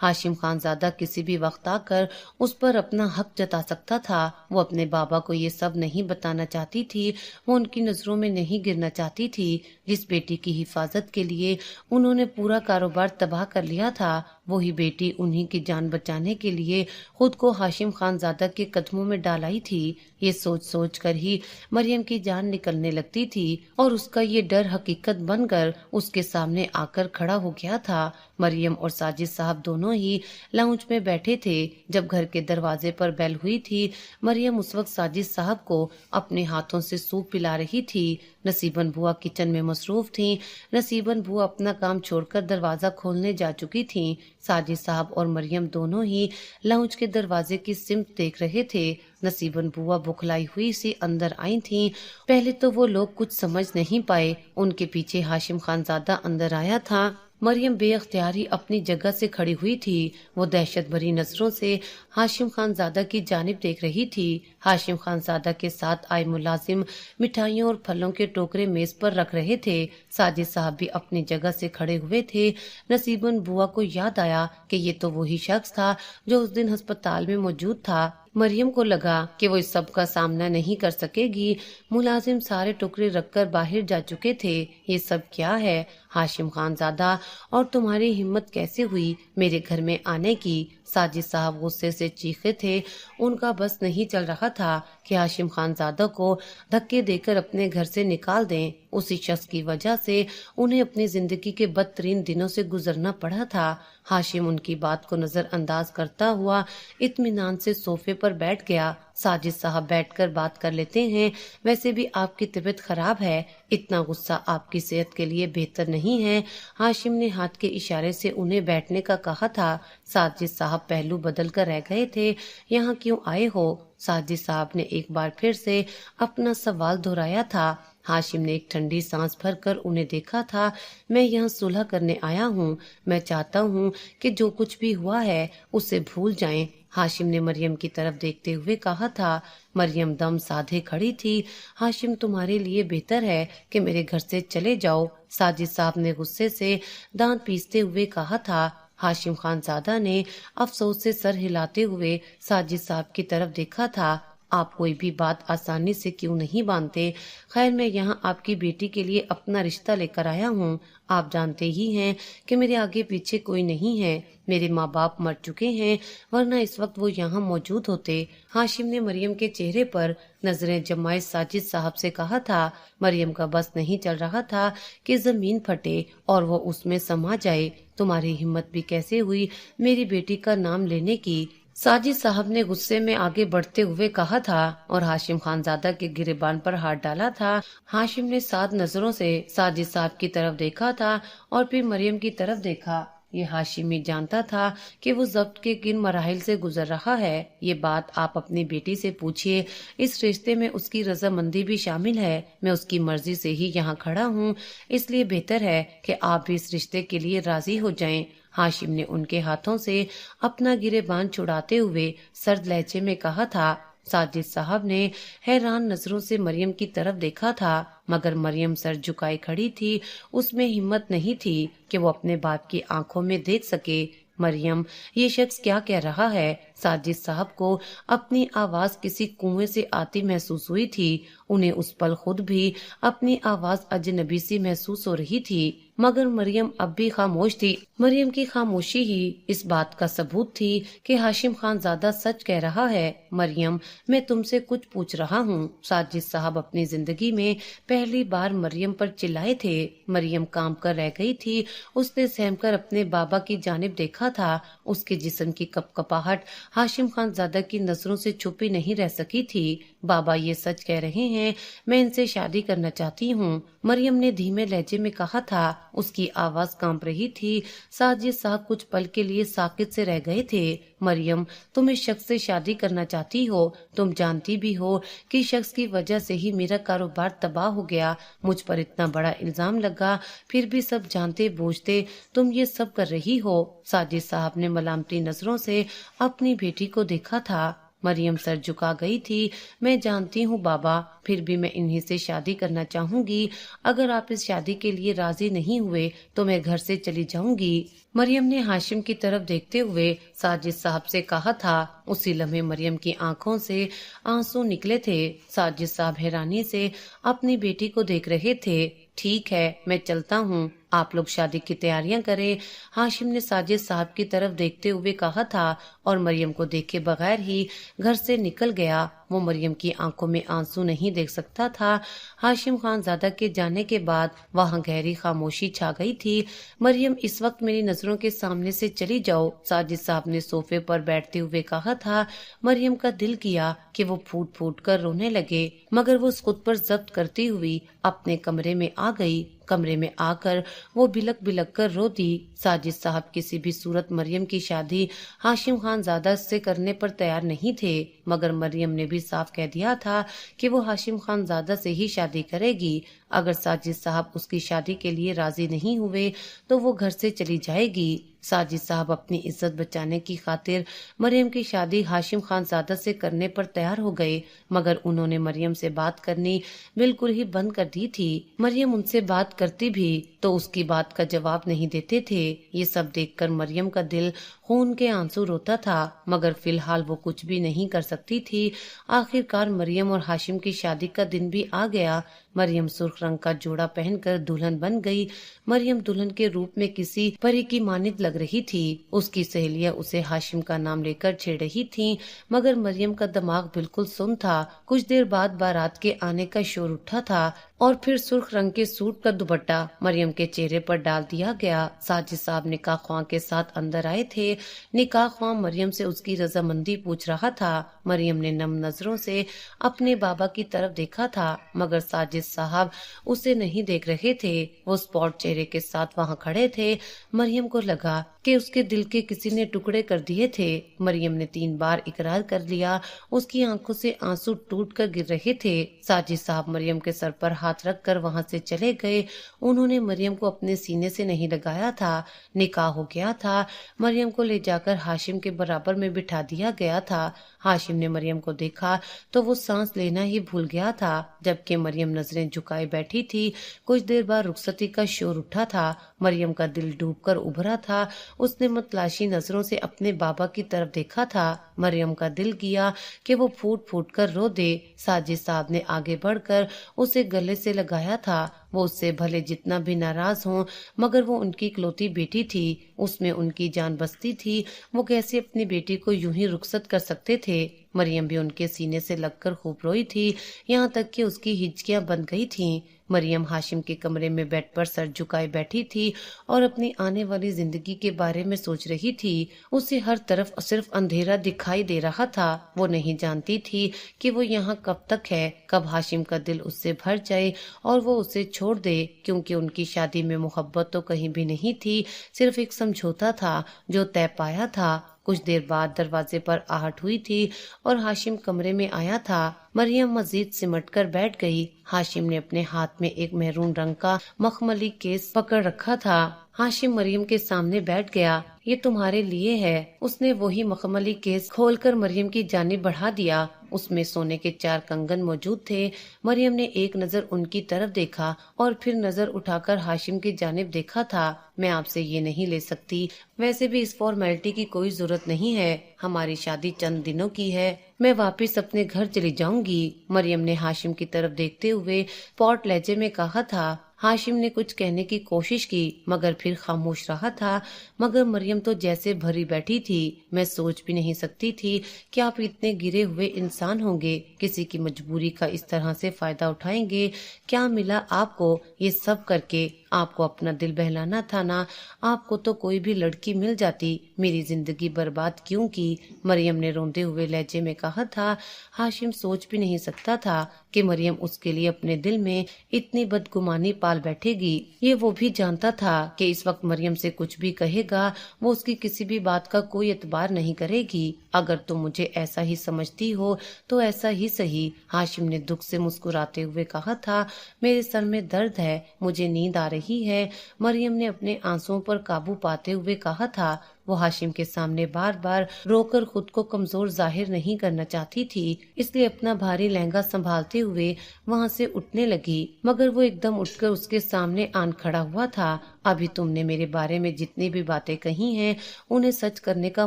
ہاشم خان زادہ کسی بھی وقت آ کر اس پر اپنا حق جتا سکتا تھا، وہ اپنے بابا کو یہ سب نہیں بتانا چاہتی تھی، وہ ان کی نظروں میں نہیں گرنا چاہتی تھی۔ جس بیٹی کی حفاظت کے لیے انہوں نے پورا کاروبار تباہ کر لیا تھا، وہی بیٹی انہی کی جان بچانے کے لیے خود کو ہاشم خان زادہ کے قدموں میں ڈال آئی تھی۔ یہ سوچ سوچ کر ہی مریم کی جان نکلنے لگتی تھی اور اس کا یہ ڈر حقیقت بن کر اس کے سامنے آ کر کھڑا ہو گیا تھا۔ مریم اور ساجد صاحب دونوں ہی لاؤنج میں بیٹھے تھے جب گھر کے دروازے پر بیل ہوئی تھی۔ مریم اس وقت ساجد صاحب کو اپنے ہاتھوں سے سوپ پلا رہی تھی۔ نصیبن بوا کچن میں مصروف تھیں۔ نصیبن بوا اپنا کام چھوڑ کر دروازہ کھولنے جا چکی تھیں۔ साजिद साहब और मरियम दोनों ही लाउंज के दरवाजे की सिमत देख रहे थे। नसीबन बुआ बुखलाई हुई सी अंदर आई थीं। पहले तो वो लोग कुछ समझ नहीं पाए। उनके पीछे हाशिम खानजादा अंदर आया था। मरियम बेअख्तियारी अपनी जगह से खड़ी हुई थी। वो दहशत भरी नजरों से हाशिम खानजादा की जानिब देख रही थी। हाशिम खानजादा के साथ आए मुलाजिम मिठाइयों और फलों के टोकरे मेज पर रख रहे थे। साजिद साहब भी अपनी जगह से खड़े हुए थे। नसीबन बुआ को याद आया कि ये तो वही शख्स था जो उस दिन अस्पताल में मौजूद था। मरियम को लगा कि वो इस सब का सामना नहीं कर सकेगी। मुलाजिम सारे टुकड़े रखकर बाहर जा चुके थे। ये सब क्या है हाशिम खानजादा, और तुम्हारी हिम्मत कैसे हुई मेरे घर में आने की? साजिद साहब गुस्से से चीखे थे। उनका बस नहीं चल रहा था कि हाशिम खानजादा को धक्के देकर अपने घर से निकाल दें। उसी शख्स की वजह से उन्हें अपनी जिंदगी के बदतरीन दिनों से गुजरना पड़ा था। हाशिम उनकी बात को नजरअंदाज करता हुआ इत्मीनान से सोफे पर बैठ गया। साजिद साहब बैठकर बात कर लेते हैं, वैसे भी आपकी तबीयत खराब है, इतना गुस्सा आपकी सेहत के लिए बेहतर नहीं है। हाशिम ने हाथ के इशारे से उन्हें बैठने का कहा था। साजिद साहब पहलू बदल कर रह गए थे। यहाँ क्यों आए हो? साजिद साहब ने एक बार फिर से अपना सवाल दोहराया था। हाशिम ने एक ठंडी सांस भरकर उन्हें देखा था। मैं यहाँ सुलह करने आया हूँ। मैं चाहता हूँ कि जो कुछ भी हुआ है उसे भूल जाएं। हाशिम ने मरियम की तरफ देखते हुए कहा था। मरियम दम साधे खड़ी थी। हाशिम तुम्हारे लिए बेहतर है कि मेरे घर से चले जाओ, साजिद साहब ने गुस्से से दांत पीसते हुए कहा था। हाशिम खानजादा ने अफसोस से सर हिलाते हुए साजिद साहब की तरफ देखा था। आप कोई भी बात आसानी से क्यों नहीं मानते? खैर, मैं यहाँ आपकी बेटी के लिए अपना रिश्ता लेकर आया हूँ। आप जानते ही हैं कि मेरे आगे पीछे कोई नहीं है। मेरे माँ बाप मर चुके हैं, वरना इस वक्त वो यहाँ मौजूद होते। हाशिम ने मरियम के चेहरे पर नजरें जमाए साजिद साहब से कहा था। मरियम का बस नहीं चल रहा था कि जमीन फटे और वो उसमें समा जाए। तुम्हारी हिम्मत भी कैसे हुई मेरी बेटी का नाम लेने की? साजिद साहब ने गुस्से में आगे बढ़ते हुए कहा था और हाशिम खानजादा के गिरेबान पर हाथ डाला था। हाशिम ने साध नजरों से साजिद साहब की तरफ देखा था और फिर मरियम की तरफ देखा। ये हाशिमी जानता था कि वो जब्त के किन मराहिल से गुजर रहा है। ये बात आप अपनी बेटी से पूछिए। इस रिश्ते में उसकी रजामंदी भी शामिल है। मैं उसकी मर्जी से ही यहाँ खड़ा हूँ, इसलिए बेहतर है कि आप भी इस रिश्ते के लिए राजी हो जाएं। हाशिम ने उनके हाथों से अपना गिरेबान छुड़ाते हुए सर्द लहजे में कहा था। साजिद साहब ने हैरान नजरों से मरियम की तरफ देखा था, मगर मरियम सर झुकाए खड़ी थी। उसमें हिम्मत नहीं थी कि वो अपने बाप की आंखों में देख सके। मरियम, ये शख्स क्या कह रहा है? साजिद साहब को अपनी आवाज किसी कुएं से आती महसूस हुई थी। उन्हें उस पल खुद भी अपनी आवाज अजनबी सी महसूस हो रही थी, मगर मरियम अब भी खामोश थी। मरियम की खामोशी ही इस बात का सबूत थी कि हाशिम खानजादा सच कह रहा है। मरियम, मैं तुमसे कुछ पूछ रहा हूँ। साजिद साहब अपनी जिंदगी में पहली बार मरियम पर चिल्लाए थे। मरियम काम कर रह गई थी। उसने सहमकर अपने बाबा की जानिब देखा था। उसके जिस्म की कपकपाहट हाशिम खानजादा की नजरों से छुपी नहीं रह सकी थी। बाबा ये सच कह रहे हैं, मैं इनसे शादी करना चाहती हूँ, मरियम ने धीमे लहजे में कहा था। उसकी आवाज कांप रही थी। साजिद साहब कुछ पल के लिए साकित से रह गए थे। मरियम, तुम इस शख्स से शादी करना चाहती हो? तुम जानती भी हो कि शख्स की वजह से ही मेरा कारोबार तबाह हो गया। मुझ पर इतना बड़ा इल्जाम लगा, फिर भी सब जानते बूझते तुम ये सब कर रही हो। साजिद साहब ने मलामती नजरों से अपनी बेटी को देखा था। मरियम सर झुका गई थी। मैं जानती हूँ बाबा, फिर भी मैं इन्हीं से शादी करना चाहूंगी। अगर आप इस शादी के लिए राजी नहीं हुए तो मैं घर से चली जाऊंगी। मरियम ने हाशिम की तरफ देखते हुए साजिद साहब से कहा था। उसी लम्हे मरियम की आंखों से आंसू निकले थे। साजिद साहब हैरानी से अपनी बेटी को देख रहे थे। ठीक है, मैं चलता हूँ, आप लोग शादी की तैयारियां करें, हाशिम ने साजिद साहब की तरफ देखते हुए कहा था और मरियम को देखे बगैर ही घर से निकल गया। वो मरियम की आंखों में आंसू नहीं देख सकता था। हाशिम खानजादा के जाने के बाद वहाँ गहरी खामोशी छा गई थी। मरियम, इस वक्त मेरी नजरों के सामने से चली जाओ, साजिद साहब ने सोफे पर बैठते हुए कहा था। मरियम का दिल किया कि वो फूट फूट कर रोने लगे, मगर वो खुद पर जब्त करती हुई अपने कमरे में आ गई। कमरे में आकर वो बिलक बिलक कर रो दी। साजिद साहब किसी भी सूरत मरियम की शादी हाशिम खानजादा से करने पर तैयार नहीं थे, मगर मरियम ने भी साफ कह दिया था कि वो हाशिम खानजादा से ही शादी करेगी। अगर साजिद साहब उसकी शादी के लिए राजी नहीं हुए तो वो घर से चली जाएगी। साजिद साहब अपनी इज्जत बचाने की खातिर मरियम की शादी हाशिम खानजादा से करने पर तैयार हो गए, मगर उन्होंने मरियम से बात करनी बिल्कुल ही बंद कर दी थी। मरियम उनसे बात करती भी तो उसकी बात का जवाब नहीं देते थे। ये सब देखकर मरियम का दिल खून के आंसू रोता था, मगर फिलहाल वो कुछ भी नहीं कर सकती थी। आखिरकार मरियम और हाशिम की शादी का दिन भी आ गया। मरियम सुर्ख रंग का जोड़ा पहनकर दुल्हन बन गई। मरियम दुल्हन के रूप में किसी परी की मानित लग रही थी। उसकी सहेलियां उसे हाशिम का नाम लेकर छेड़ रही थीं, मगर मरियम का दिमाग बिल्कुल सुन्न था। कुछ देर बाद बारात के आने का शोर उठा था और फिर सुर्ख रंग के सूट का दुपट्टा मरियम के चेहरे पर डाल दिया गया। साजिद साहब निकाह ख्वां के साथ अंदर आए थे। निकाह ख्वां मरियम से उसकी रजामंदी पूछ रहा था। मरियम ने नम नजरों से अपने बाबा की तरफ देखा था, मगर साजिद साहब उसे नहीं देख रहे थे। वो स्पॉट चेहरे के साथ वहाँ खड़े थे। मरियम को लगा कि उसके दिल के किसी ने टुकड़े कर दिए थे। मरियम ने 3 बार इकरार कर लिया। उसकी आंखों से आंसू टूट कर गिर रहे थे। साजिद साहब मरियम के सर पर हाथ रखकर वहां से चले गए। उन्होंने मरियम को अपने सीने से नहीं लगाया था। निकाह हो गया था। मरियम को ले जाकर हाशिम के बराबर में बिठा दिया गया था। हाशिम ने मरियम को देखा तो वो सांस लेना ही भूल गया था, जबकि मरियम नजरें झुकाए बैठी थी। कुछ देर बाद रुखसती का शोर उठा था। मरियम का दिल डूबकर उभरा था। उसने मतलाशी नजरों से अपने बाबा की तरफ देखा था। मरियम का दिल किया कि वो फूट फूट कर रो दे। साजिद साहब ने आगे बढ़कर उसे गले से लगाया था। वो उससे भले जितना भी नाराज हो, मगर वो उनकी इकलौती बेटी थी। उसमें उनकी जान बसती थी। वो कैसे अपनी बेटी को यूं ही रुखसत कर सकते थे। मरियम भी उनके सीने से लगकर खूब रोई थी, यहाँ तक कि उसकी हिचकियां बंद गई थीं। मरियम हाशिम के कमरे में बेड पर सर झुकाए बैठी थी और अपनी आने वाली जिंदगी के बारे में सोच रही थी। उसे हर तरफ सिर्फ अंधेरा दिखाई दे रहा था। वो नहीं जानती थी कि वो यहाँ कब तक है, कब हाशिम का दिल उससे भर जाए और वो उसे छोड़ दे, क्योंकि उनकी शादी में मोहब्बत तो कहीं भी नहीं थी, सिर्फ एक समझौता था जो तय पाया था। कुछ देर बाद दरवाजे पर आहट हुई थी और हाशिम कमरे में आया था। मरियम मजीद सिमट कर बैठ गई। हाशिम ने अपने हाथ में एक मैरून रंग का मखमली केस पकड़ रखा था। हाशिम मरियम के सामने बैठ गया। ये तुम्हारे लिए है। उसने वही मखमली केस खोलकर मरियम की जानिब बढ़ा दिया। उसमें सोने के 4 कंगन मौजूद थे। मरियम ने एक नजर उनकी तरफ देखा और फिर नजर उठाकर हाशिम की जानिब देखा था। मैं आपसे ये नहीं ले सकती। वैसे भी इस फॉर्मेलिटी की कोई जरूरत नहीं है। हमारी शादी चंद दिनों की है। मैं वापस अपने घर चली जाऊंगी। मरियम ने हाशिम की तरफ देखते हुए पॉट लहजे में कहा था। हाशिम ने कुछ कहने की कोशिश की, मगर फिर खामोश रहा था। मगर मरियम तो जैसे भरी बैठी थी। मैं सोच भी नहीं सकती थी कि आप इतने गिरे हुए इंसान होंगे, किसी की मजबूरी का इस तरह से फायदा उठाएंगे। क्या मिला आपको ये सब करके? आपको अपना दिल बहलाना था ना। आपको तो कोई भी लड़की मिल जाती। मेरी जिंदगी बर्बाद क्यों की? मरियम ने रोंदे हुए लहजे में कहा था। हाशिम सोच भी नहीं सकता था कि मरियम उसके लिए अपने दिल में इतनी बदगुमानी पाल बैठेगी। ये वो भी जानता था कि इस वक्त मरियम से कुछ भी कहेगा वो उसकी किसी भी बात का कोई एतबार नहीं करेगी। अगर तुम मुझे ऐसा ही समझती हो तो ऐसा ही सही। हाशिम ने दुख से मुस्कुराते हुए कहा था। मेरे सर में दर्द है, मुझे नींद आ रही है। मरियम ने अपने आंसुओं पर काबू पाते हुए कहा था। वो हाशिम के सामने बार बार रोकर खुद को कमजोर जाहिर नहीं करना चाहती थी, इसलिए अपना भारी लहंगा संभालते हुए वहाँ से उठने लगी। मगर वो एकदम उठकर उसके सामने आन खड़ा हुआ था। अभी तुमने मेरे बारे में जितनी भी बातें कही हैं उन्हें सच करने का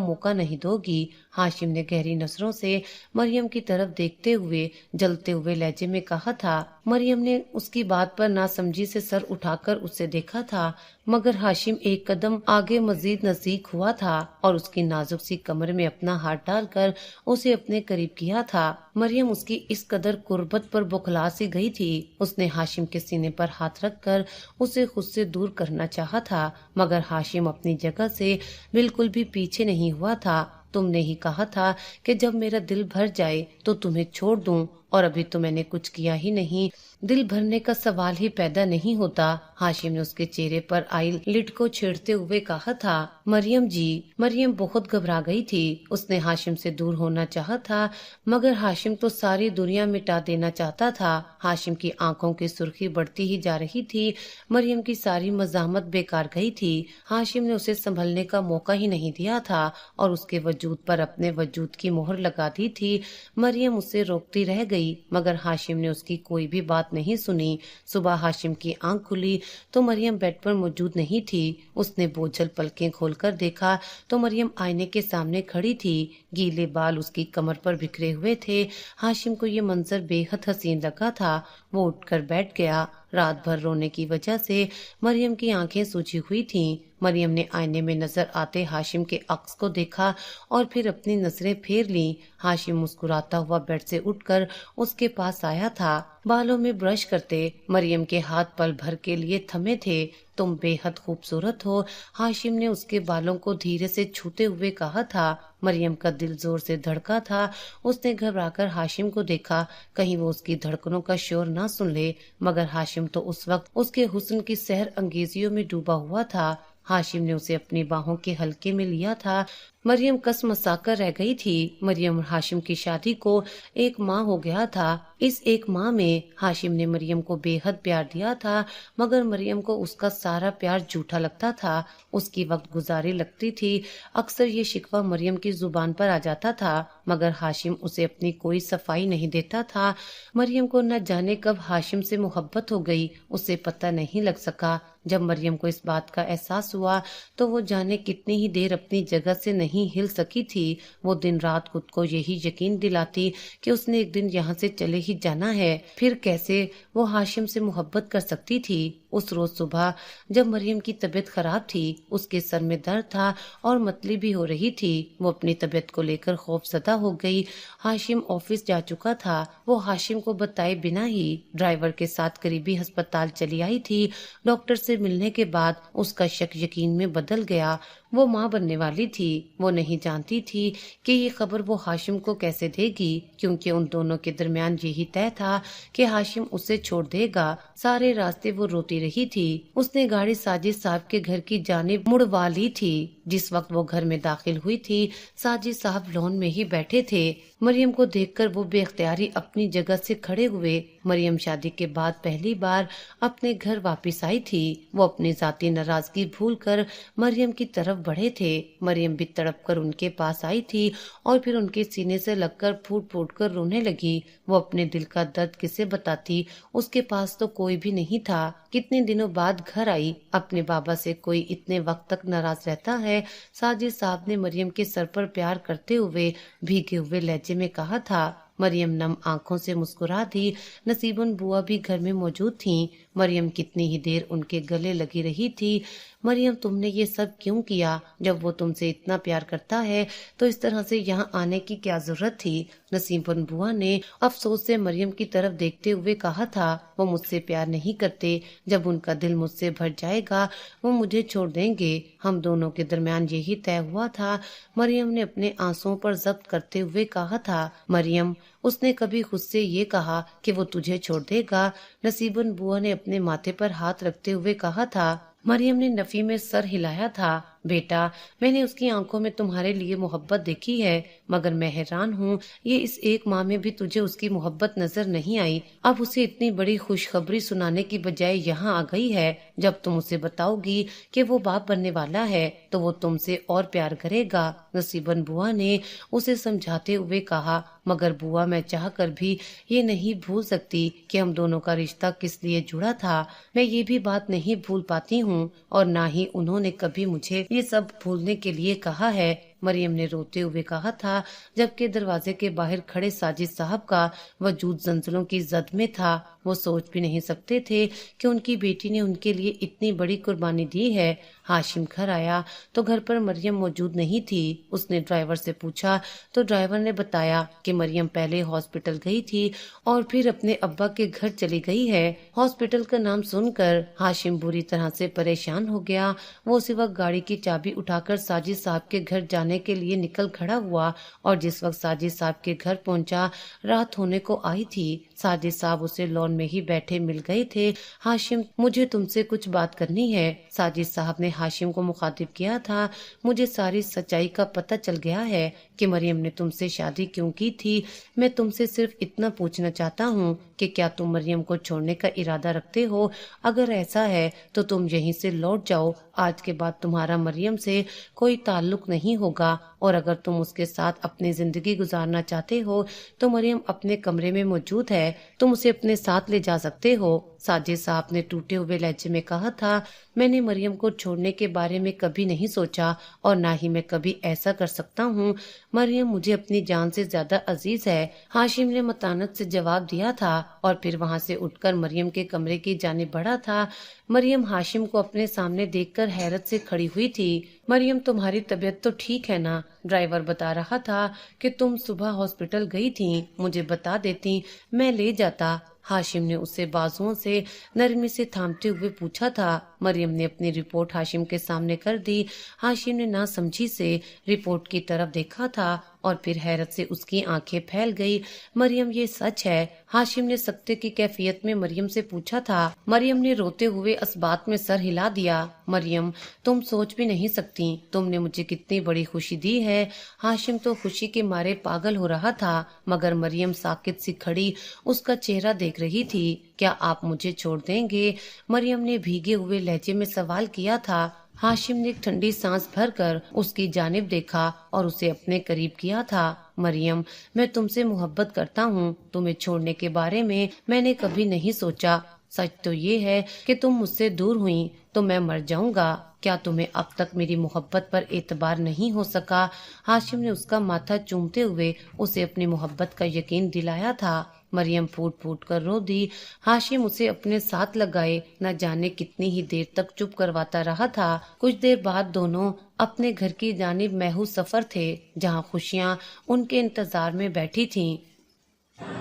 मौका नहीं दोगी। हाशिम ने गहरी नजरों से मरियम की तरफ देखते हुए जलते हुए लहजे में कहा था। मरियम ने उसकी बात पर नासमझी से सर उठाकर उसे देखा था, मगर हाशिम एक कदम आगे मजीद नजदीक हुआ था और उसकी नाजुक सी कमर में अपना हाथ डालकर उसे अपने करीब किया था। मरियम उसकी इस कदर कुर्बत पर बौखला सी गई थी। उसने हाशिम के सीने पर हाथ रखकर उसे खुद से दूर करना चाहा था, मगर हाशिम अपनी जगह से बिल्कुल भी पीछे नहीं हुआ था। तुमने ही कहा था कि जब मेरा दिल भर जाए तो तुम्हें छोड़ दूं, اور ابھی تو میں نے کچھ کیا ہی نہیں، دل بھرنے کا سوال ہی پیدا نہیں ہوتا۔ ہاشم نے اس کے چہرے پر آئی لٹ کو چھیڑتے ہوئے کہا تھا۔ مریم جی۔ مریم بہت گھبرا گئی تھی، اس نے ہاشم سے دور ہونا چاہا تھا، مگر ہاشم تو ساری دنیا مٹا دینا چاہتا تھا۔ ہاشم کی آنکھوں کی سرخی بڑھتی ہی جا رہی تھی، مریم کی ساری مزاحمت بیکار گئی تھی۔ ہاشم نے اسے سنبھلنے کا موقع ہی نہیں دیا تھا اور اس کے وجود پر اپنے وجود کی مہر لگا دی تھی۔ مریم اسے روکتی رہ گئی، مگر ہاشم نے اس کی کوئی بھی بات نہیں سنی۔ صبح ہاشم کی آنکھ کھلی تو مریم بیڈ پر موجود نہیں تھی۔ اس نے بوجھل پلکیں کھول کر دیکھا تو مریم آئینے کے سامنے کھڑی تھی، گیلے بال اس کی کمر پر بکھرے ہوئے تھے۔ ہاشم کو یہ منظر بے حد حسین لگا تھا، وہ اٹھ کر بیٹھ گیا۔ رات بھر رونے کی وجہ سے مریم کی آنکھیں سوجی ہوئی تھیں۔ مریم نے آئینے میں نظر آتے ہاشم کے عکس کو دیکھا اور پھر اپنی نظریں پھیر لیں۔ ہاشم مسکراتا ہوا بیڈ سے اٹھ کر اس کے پاس آیا تھا، بالوں میں برش کرتے۔ مریم کے ہاتھ پل بھر کے لیے تھمے تھے۔ تم بے حد خوبصورت ہو، ہاشم نے اس کے بالوں کو دھیرے سے چھوتے ہوئے کہا تھا۔ مریم کا دل زور سے دھڑکا تھا، اس نے گھبرا کر ہاشم کو دیکھا، کہیں وہ اس کی دھڑکنوں کا شور نہ سن لے، مگر ہاشم تو اس وقت اس کے حسن کی سحر انگیزیوں میں ڈوبا ہوا تھا۔ ہاشم نے اسے اپنی باہوں کے حلقے میں لیا تھا۔ مریم کس مسا کر رہ گئی تھی۔ مریم اور ہاشم کی شادی کو 1 ماہ ہو گیا تھا۔ اس 1 ماہ میں ہاشم نے مریم کو بے حد پیار دیا تھا، مگر مریم کو اس کا سارا پیار جھوٹا لگتا تھا، اس کی وقت گزاری لگتی تھی۔ اکثر یہ شکوہ مریم کی زبان پر آ جاتا تھا، مگر ہاشم اسے اپنی کوئی صفائی نہیں دیتا تھا۔ مریم کو نہ جانے کب ہاشم سے محبت ہو گئی، اسے پتہ نہیں لگ سکا۔ جب مریم کو اس بات کا احساس ہوا تو وہ جانے کتنی ہی دیر اپنی جگہ سے نہیں ہل سکی تھی۔ وہ دن رات خود کو یہی یقین دلاتی کہ اس نے ایک دن یہاں سے چلے ہی جانا ہے، پھر کیسے وہ ہاشم سے محبت کر سکتی تھی۔ اس روز صبح جب مریم کی طبیعت خراب تھی، اس کے سر میں درد تھا اور متلی بھی ہو رہی تھی، وہ اپنی طبیعت کو لے کر خوف زدہ ہو گئی۔ ہاشم آفس جا چکا تھا، وہ ہاشم کو بتائے بنا ہی ڈرائیور کے ساتھ قریبی ہسپتال چلی آئی تھی۔ ڈاکٹر سے ملنے کے بعد اس کا شک یقین میں بدل گیا۔ وہ ماں بننے والی تھی، وہ نہیں جانتی تھی کہ یہ خبر وہ ہاشم کو کیسے دے گی، کیونکہ ان دونوں کے درمیان یہی طے تھا کہ ہاشم اسے چھوڑ دے گا۔ سارے راستے وہ روتی رہی تھی۔ اس نے گاڑی ساجد صاحب کے گھر کی جانب مڑوا لی تھی۔ جس وقت وہ گھر میں داخل ہوئی تھی، ساجد صاحب لون میں ہی بیٹھے تھے۔ مریم کو دیکھ کر وہ بے اختیاری اپنی جگہ سے کھڑے ہوئے۔ مریم شادی کے بعد پہلی بار اپنے گھر واپس آئی تھی۔ وہ اپنی ذاتی ناراضگی بھول کر مریم کی طرف بڑھے تھے۔ مریم بھی تڑپ کر ان کے پاس آئی تھی اور پھر ان کے سینے سے لگ کر پھوٹ پھوٹ کر رونے لگی۔ وہ اپنے دل کا درد کسے بتاتی، اس کے پاس تو کوئی بھی نہیں تھا۔ کتنے دنوں بعد گھر آئی، اپنے بابا سے کوئی اتنے وقت تک ناراض رہتا ہے؟ ساجد صاحب نے مریم کے سر پر پیار کرتے ہوئے بھیگے ہوئے لہجے میں کہا تھا۔ مریم نم آنکھوں سے مسکرا دی۔ نصیبن بوا بھی گھر میں موجود تھیں۔ مریم کتنی ہی دیر ان کے گلے لگی رہی تھی۔ مریم تم نے یہ سب کیوں کیا؟ جب وہ تم سے اتنا پیار کرتا ہے تو اس طرح سے یہاں آنے کی کیا ضرورت تھی؟ نصیبن بوا نے افسوس سے مریم کی طرف دیکھتے ہوئے کہا تھا۔ وہ مجھ سے پیار نہیں کرتے، جب ان کا دل مجھ سے بھر جائے گا وہ مجھے چھوڑ دیں گے۔ ہم دونوں کے درمیان یہی طے ہوا تھا۔ مریم نے اپنے آنسوؤں پر ضبط کرتے ہوئے کہا تھا۔ مریم، اس نے کبھی خود سے یہ کہا کہ وہ تجھے چھوڑ دے گا؟ نصیبن بوا نے اپنے ماتھے پر ہاتھ رکھتے ہوئے کہا تھا۔ مریم نے نفی میں سر ہلایا تھا۔ بیٹا، میں نے اس کی آنکھوں میں تمہارے لیے محبت دیکھی ہے، مگر میں حیران ہوں یہ اس 1 ماہ میں بھی تجھے اس کی محبت نظر نہیں آئی۔ اب اسے اتنی بڑی خوشخبری سنانے کی بجائے یہاں آ گئی ہے۔ جب تم اسے بتاؤ گی کہ وہ باپ بننے والا ہے تو وہ تم سے اور پیار کرے گا۔ نصیبن بوا نے اسے سمجھاتے ہوئے کہا۔ مگر بوا، میں چاہ کر بھی یہ نہیں بھول سکتی کہ ہم دونوں کا رشتہ کس لیے جڑا تھا۔ میں یہ بھی بات نہیں بھول پاتی ہوں، اور نہ ہی انہوں نے کبھی مجھے یہ سب بھولنے کے لیے کہا ہے۔ مریم نے روتے ہوئے کہا تھا، جبکہ دروازے کے باہر کھڑے ساجد صاحب کا وجود زلزلوں کی زد میں تھا۔ وہ سوچ بھی نہیں سکتے تھے کہ ان کی بیٹی نے ان کے لیے اتنی بڑی قربانی دی ہے۔ ہاشم گھر آیا تو گھر پر مریم موجود نہیں تھی۔ اس نے ڈرائیور سے پوچھا تو ڈرائیور نے بتایا کہ مریم پہلے ہاسپٹل گئی تھی اور پھر اپنے ابا کے گھر چلی گئی ہے۔ ہاسپٹل کا نام سن کر ہاشم بری طرح سے پریشان ہو گیا۔ وہ اسی وقت گاڑی کی چابی اٹھا کر ساجد صاحب کے گھر جانے جانے کے لیے نکل کھڑا ہوا اور جس وقت ساجد صاحب کے گھر پہنچا رات ہونے کو آئی تھی۔ ساجد صاحب اسے لان میں ہی بیٹھے مل گئے تھے۔ ہاشم، مجھے تم سے کچھ بات کرنی ہے۔ ساجد صاحب نے ہاشم کو مخاطب کیا تھا۔ مجھے ساری سچائی کا پتہ چل گیا ہے کہ مریم نے تم سے شادی کیوں کی تھی۔ میں تم سے صرف اتنا پوچھنا چاہتا ہوں کہ کیا تم مریم کو چھوڑنے کا ارادہ رکھتے ہو؟ اگر ایسا ہے تو تم یہیں سے لوٹ جاؤ۔ آج کے بعد تمہارا مریم سے کوئی تعلق نہیں ہوگا، اور اگر تم اس کے ساتھ اپنی زندگی گزارنا چاہتے ہو تو مریم اپنے کمرے میں موجود ہے، تم اسے اپنے ساتھ لے جا سکتے ہو۔ ساجد صاحب نے ٹوٹے ہوئے لہجے میں کہا تھا، میں نے مریم کو چھوڑنے کے بارے میں کبھی نہیں سوچا اور نہ ہی میں کبھی ایسا کر سکتا ہوں۔ مریم مجھے اپنی جان سے زیادہ عزیز ہے، ہاشم نے متانت سے جواب دیا تھا اور پھر وہاں سے اٹھ کر مریم کے کمرے کی جانب بڑھا تھا۔ مریم ہاشم کو اپنے سامنے دیکھ کر حیرت سے کھڑی ہوئی تھی۔ مریم، تمہاری طبیعت تو ٹھیک ہے نا؟ ڈرائیور بتا رہا تھا کہ تم صبح ہاسپٹل گئی تھی، مجھے بتا دیتی میں لے جاتا۔ ہاشم نے اسے بازوؤں سے نرمی سے تھامتے ہوئے پوچھا تھا۔ مریم نے اپنی رپورٹ ہاشم کے سامنے کر دی۔ ہاشم نے نہ سمجھی سے رپورٹ کی طرف دیکھا تھا اور پھر حیرت سے اس کی آنکھیں پھیل گئی۔ مریم، یہ سچ ہے؟ ہاشم نے سکتے کی کیفیت میں مریم سے پوچھا تھا۔ مریم نے روتے ہوئے اس بات میں سر ہلا دیا۔ مریم، تم سوچ بھی نہیں سکتی تم نے مجھے کتنی بڑی خوشی دی ہے۔ ہاشم تو خوشی کے مارے پاگل ہو رہا تھا، مگر مریم ساکت سی کھڑی اس کا چہرہ دیکھ رہی تھی۔ کیا آپ مجھے چھوڑ دیں گے؟ مریم نے بھیگے ہوئے لہجے میں سوال کیا تھا۔ ہاشم نے ایک ٹھنڈی سانس بھر کر اس کی جانب دیکھا اور اسے اپنے قریب کیا تھا۔ مریم، میں تم سے محبت کرتا ہوں، تمہیں چھوڑنے کے بارے میں نے کبھی نہیں سوچا۔ سچ تو یہ ہے کہ تم مجھ سے دور ہوئی تو میں مر جاؤں گا۔ کیا تمہیں اب تک میری محبت پر اعتبار نہیں ہو سکا؟ ہاشم نے اس کا ماتھا چومتے ہوئے اسے اپنی محبت کا یقین دلایا تھا۔ مریم پھوٹ پھوٹ کر رو دی۔ ہاشم اسے اپنے ساتھ لگائے نہ جانے کتنی ہی دیر تک چپ کرواتا رہا تھا۔ کچھ دیر بعد دونوں اپنے گھر کی جانب محو سفر تھے، جہاں خوشیاں ان کے انتظار میں بیٹھی تھیں۔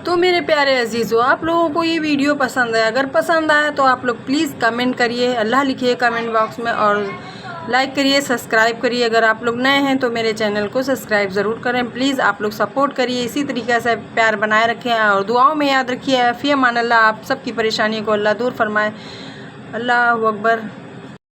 تو میرے پیارے عزیزو، آپ لوگوں کو یہ ویڈیو پسند ہے؟ اگر پسند آیا تو آپ لوگ پلیز کمنٹ کریے، اللہ لکھیے کمنٹ باکس میں، اور لائک کریے، سبسکرائب کریے۔ اگر آپ لوگ نئے ہیں تو میرے چینل کو سبسکرائب ضرور کریں۔ پلیز آپ لوگ سپورٹ کریے، اسی طریقے سے پیار بنائے رکھیں اور دعاؤں میں یاد رکھیے۔ فی امان اللہ، آپ سب کی پریشانی کو اللہ دور فرمائے۔ اللہ اکبر۔